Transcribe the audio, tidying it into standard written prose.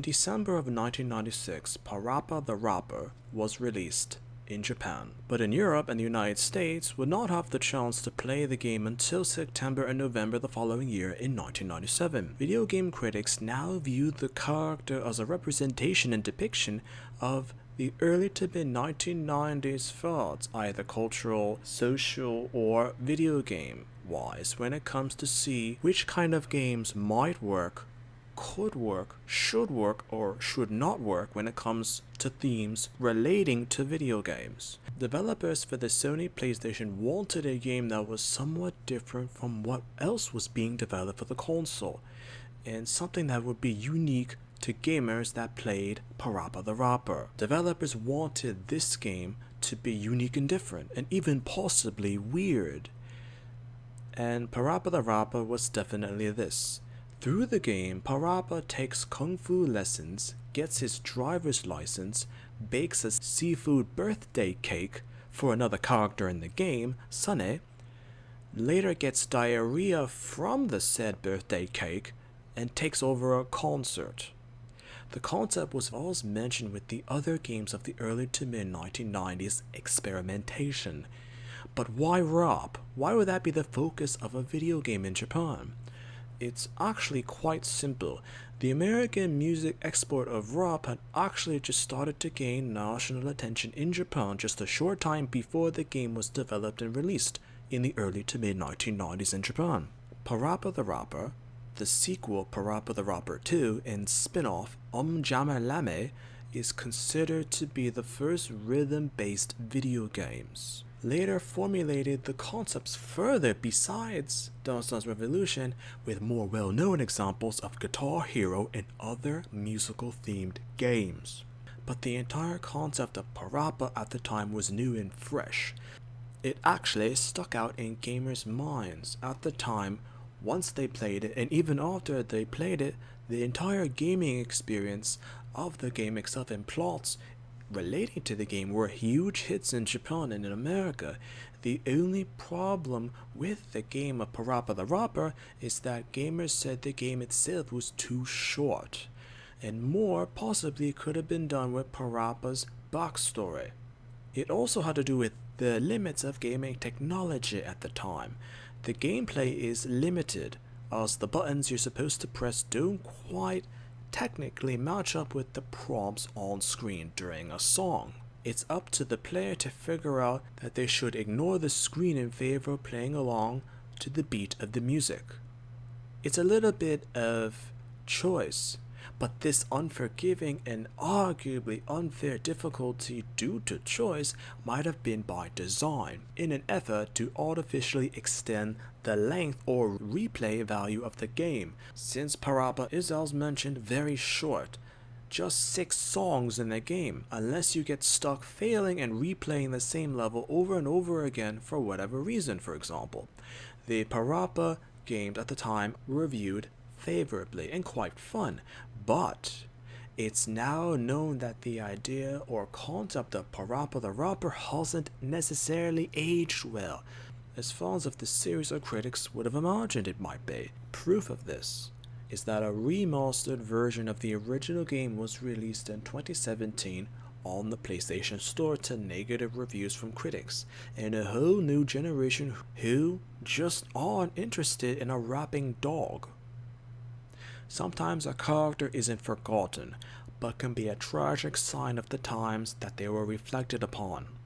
December of 1996, PaRappa the Rapper was released in Japan, but in Europe and the United States would not have the chance to play the game until September and November the following year in 1997. Video game critics now viewed the character as a representation and depiction of the early to mid 1990s thoughts, either cultural, social, or video game wise, when it comes to see which kind of games might work, could work, should work, or should not work when it comes to themes relating to video games. Developers for the Sony PlayStation wanted a game that was somewhat different from what else was being developed for the console, and something that would be unique to gamers that played PaRappa the Rapper. Developers wanted this game to be unique and different, and even possibly weird. And PaRappa the Rapper was definitely this. Through the game, PaRappa takes kung fu lessons, gets his driver's license, bakes a seafood birthday cake for another character in the game, Sunny, later gets diarrhea from the said birthday cake, and takes over a concert. The concept was always mentioned with the other games of the early to mid 1990s experimentation. But why rap? Why would that be the focus of a video game in Japan? It's actually quite simple. The American music export of rap had actually just started to gain national attention in Japan just a short time before the game was developed and released in the early to mid 1990s in Japan. PaRappa the Rapper, the sequel PaRappa the Rapper 2, and spin-off Jama Lame is considered to be the first rhythm-based video games. Later formulated the concepts further besides Dance Dance Revolution, with more well-known examples of Guitar Hero and other musical-themed games. But the entire concept of PaRappa at the time was new and fresh. It actually stuck out in gamers' minds at the time once they played it, and even after they played it, the entire gaming experience of the game itself and plots relating to the game were huge hits in Japan and in America. The only problem with the game of PaRappa the Rapper is that gamers said the game itself was too short, and more possibly could have been done with PaRappa's backstory. It also had to do with the limits of gaming technology at the time. The gameplay is limited, as the buttons you're supposed to press don't quite technically match up with the prompts on screen during a song. It's up to the player to figure out that they should ignore the screen in favor of playing along to the beat of the music. It's a little bit of choice, but this unforgiving and arguably unfair difficulty due to choice might have been by design, in an effort to artificially extend the length or replay value of the game, since PaRappa is, as mentioned, very short. Just 6 songs in the game, unless you get stuck failing and replaying the same level over and over again for whatever reason. For example, the PaRappa games at the time were reviewed favorably and quite fun, but it's now known that the idea or concept of PaRappa the Rapper hasn't necessarily aged well, as far as the series or critics would have imagined it might be. Proof of this is that a remastered version of the original game was released in 2017 on the PlayStation Store to negative reviews from critics, and a whole new generation who just aren't interested in a rapping dog. Sometimes a character isn't forgotten, but can be a tragic sign of the times that they were reflected upon.